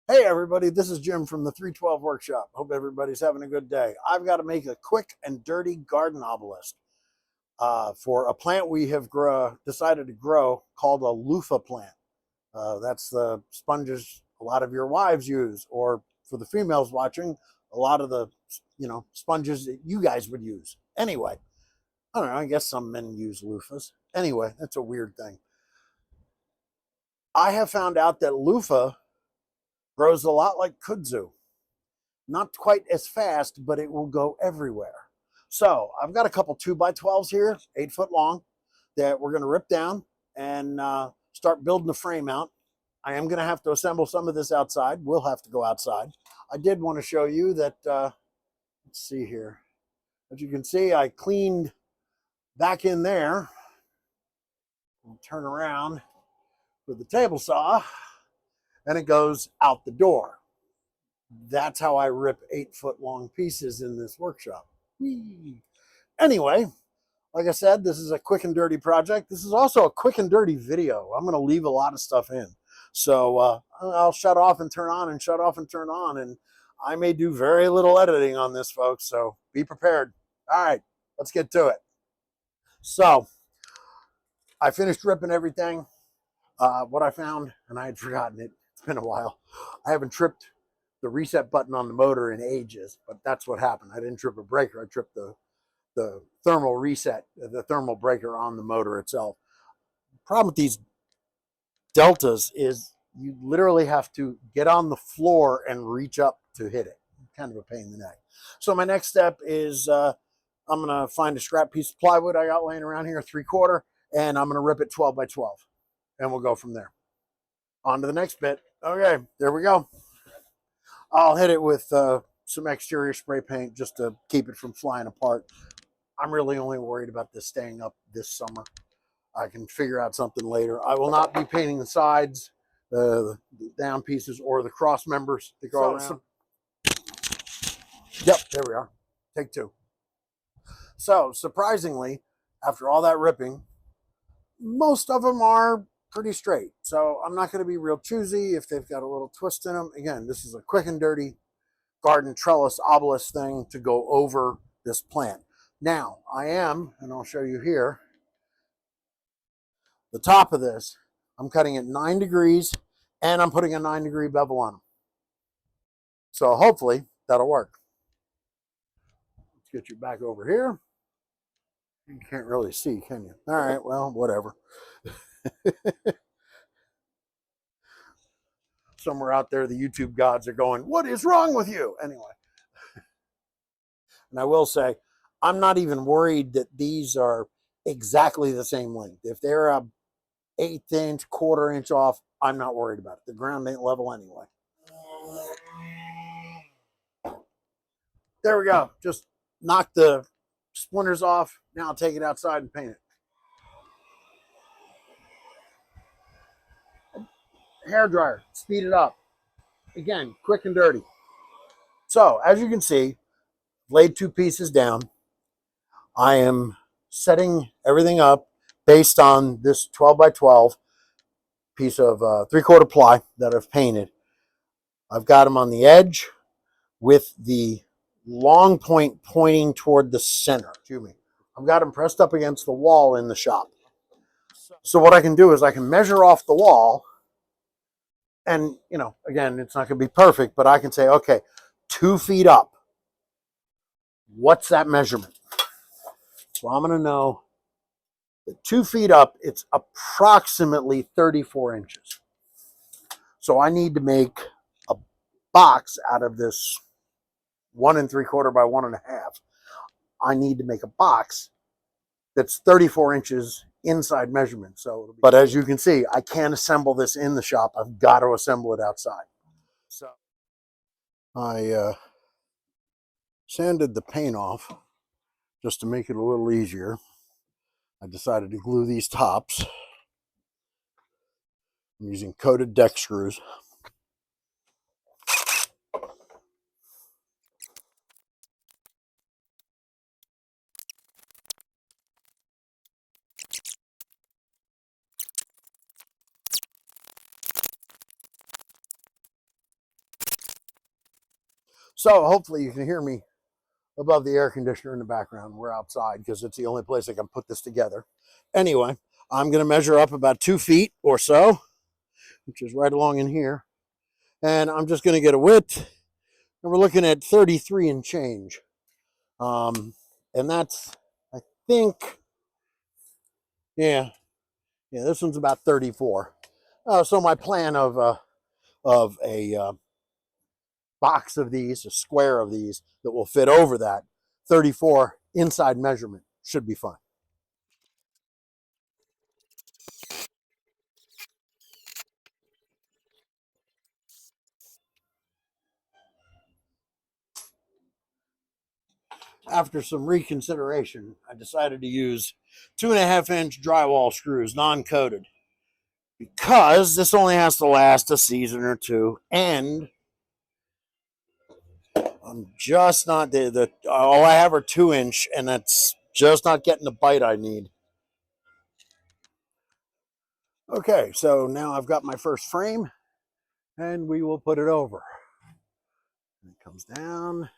Hey everybody, this is Jim from the 312 Workshop. Hope everybody's having a good day. I've got to make a quick and dirty garden obelisk for a plant we have decided to grow called a loofah plant. That's the sponges a lot of your wives use, or for the females watching, a lot of the sponges that you guys would use. Anyway, I don't know, I guess some men use loofahs. Anyway, that's a weird thing. I have found out that loofah grows a lot like kudzu. Not quite as fast, but it will go everywhere. So I've got a couple 2x12s here, 8 foot long, that we're going to rip down and start building the frame out. I am going to have to assemble some of this outside. We'll have to go outside. I did want to show you that, let's see here. As you can see, I cleaned back in there. I'll turn around with the table saw, and it goes out the door. That's how I rip 8 foot long pieces in this workshop. Whee. Anyway, like I said, this is a quick and dirty project. This is also a quick and dirty video. I'm going to leave a lot of stuff in. So I'll shut off and turn on and shut off and turn on. And I may do very little editing on this, folks. So be prepared. All right, let's get to it. So I finished ripping everything. What I found, and I had forgotten it, it's been a while. I haven't tripped the reset button on the motor in ages, but that's what happened. I didn't trip a breaker. I tripped the thermal reset, the thermal breaker on the motor itself. The problem with these deltas is you literally have to get on the floor and reach up to hit it. Kind of a pain in the neck. So my next step is I'm going to find a scrap piece of plywood I got laying around here, 3/4, and I'm going to rip it 12x12, and we'll go from there. On to the next bit. Okay, there we go. I'll hit it with some exterior spray paint just to keep it from flying apart. I'm really only worried about this staying up this summer. I can figure out something later. I will not be painting the sides, the down pieces, or the cross members that go around. Yep, there we are. Take two. So surprisingly, after all that ripping, most of them are pretty straight. So I'm not going to be real choosy if they've got a little twist in them. Again, this is a quick and dirty garden trellis obelisk thing to go over this plant. Now, I am, and I'll show you here, the top of this, I'm cutting at 9 degrees, and I'm putting a 9-degree bevel on them. So hopefully that'll work. Let's get you back over here. You can't really see, can you? All right, well, whatever. Somewhere out there, the YouTube gods are going, what is wrong with you? Anyway. And I will say, I'm not even worried that these are exactly the same length. If they're a 1/8 inch, 1/4 inch off, I'm not worried about it. The ground ain't level anyway. There we go. Just knock the splinters off. Now I'll take it outside and paint it. Hair dryer, speed it up. Again, quick and dirty. So as you can see, laid 2 pieces down. I am setting everything up based on this 12x12 piece of 3/4 ply that I've painted. I've got them on the edge with the long point pointing toward the center. Excuse me. I've got them pressed up against the wall in the shop. So what I can do is I can measure off the wall, and again, it's not going to be perfect, but I can say, okay, 2 feet up. What's that measurement? So I'm going to know that 2 feet up, it's approximately 34 inches. So I need to make a box out of this 1 3/4 by 1 1/2. I need to make a box that's 34 inches inside measurement. So, but as you can see, I can't assemble this in the shop. I've got to assemble it outside. So I sanded the paint off just to make it a little easier. I decided to glue these tops. I'm using coated deck screws. So hopefully you can hear me above the air conditioner in the background. We're outside because it's the only place I can put this together. Anyway, I'm going to measure up about 2 feet or so, which is right along in here. And I'm just going to get a width. And we're looking at 33 and change. And that's, I think, yeah, this one's about 34. So my plan of a box of these, a square of these that will fit over that 34 inside measurement should be fine. After some reconsideration, I decided to use 2.5-inch drywall screws, non-coated, because this only has to last a season or two, and I'm just not the all I have are 2-inch, and that's just not getting the bite I need. Okay, so now I've got my first frame, and we will put it over. It comes down,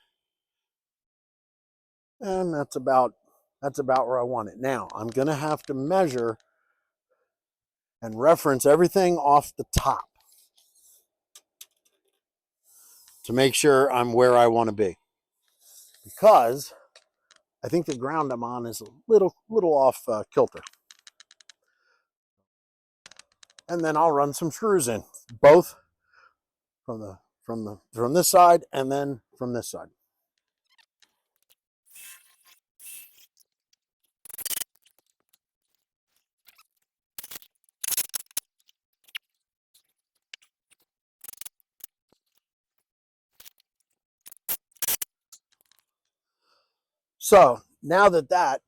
and that's about where I want it. Now I'm gonna have to measure and reference everything off the top to make sure I'm where I want to be, because I think the ground I'm on is a little off kilter. And then I'll run some screws in, both from this side and then from this side. So now that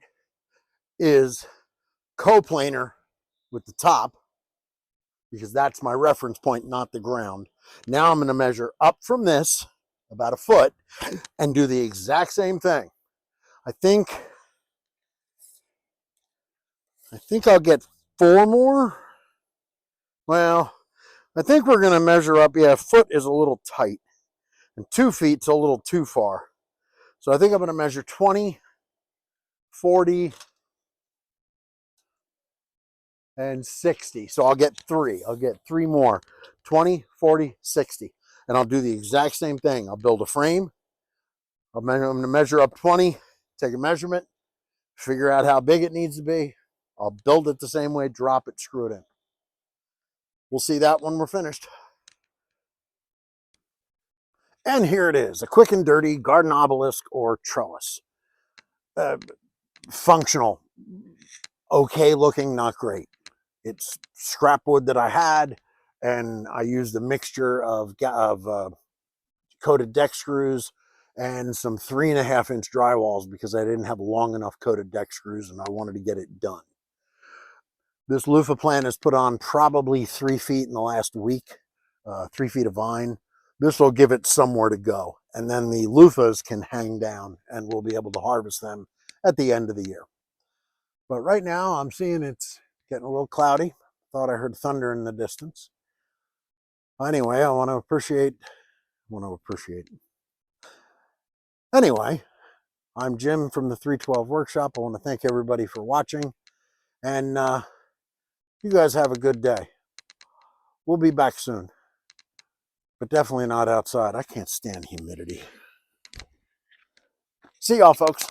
is coplanar with the top, because that's my reference point, not the ground. Now I'm going to measure up from this about a foot and do the exact same thing. I think I'll get 4 more. Well, I think we're going to measure up. Yeah, a foot is a little tight, and 2 feet's a little too far. So I think I'm going to measure 20, 40, and 60. So I'll get 3. I'll get 3 more. 20, 40, 60. And I'll do the exact same thing. I'll build a frame. I'm going to measure up 20, take a measurement, figure out how big it needs to be. I'll build it the same way, drop it, screw it in. We'll see that when we're finished. And here it is, a quick and dirty garden obelisk or trellis. Functional, okay looking, not great. It's scrap wood that I had, and I used a mixture of coated deck screws and some 3.5-inch drywalls because I didn't have long enough coated deck screws and I wanted to get it done. This loofah plant is put on probably 3 feet in the last week, 3 feet of vine. This will give it somewhere to go, and then the loofahs can hang down and we'll be able to harvest them at the end of the year. But right now I'm seeing it's getting a little cloudy. Thought I heard thunder in the distance. Anyway, I want to appreciate. Anyway, I'm Jim from the 312 Workshop. I want to thank everybody for watching, and you guys have a good day. We'll be back soon, but definitely not outside. I can't stand humidity. See y'all, folks.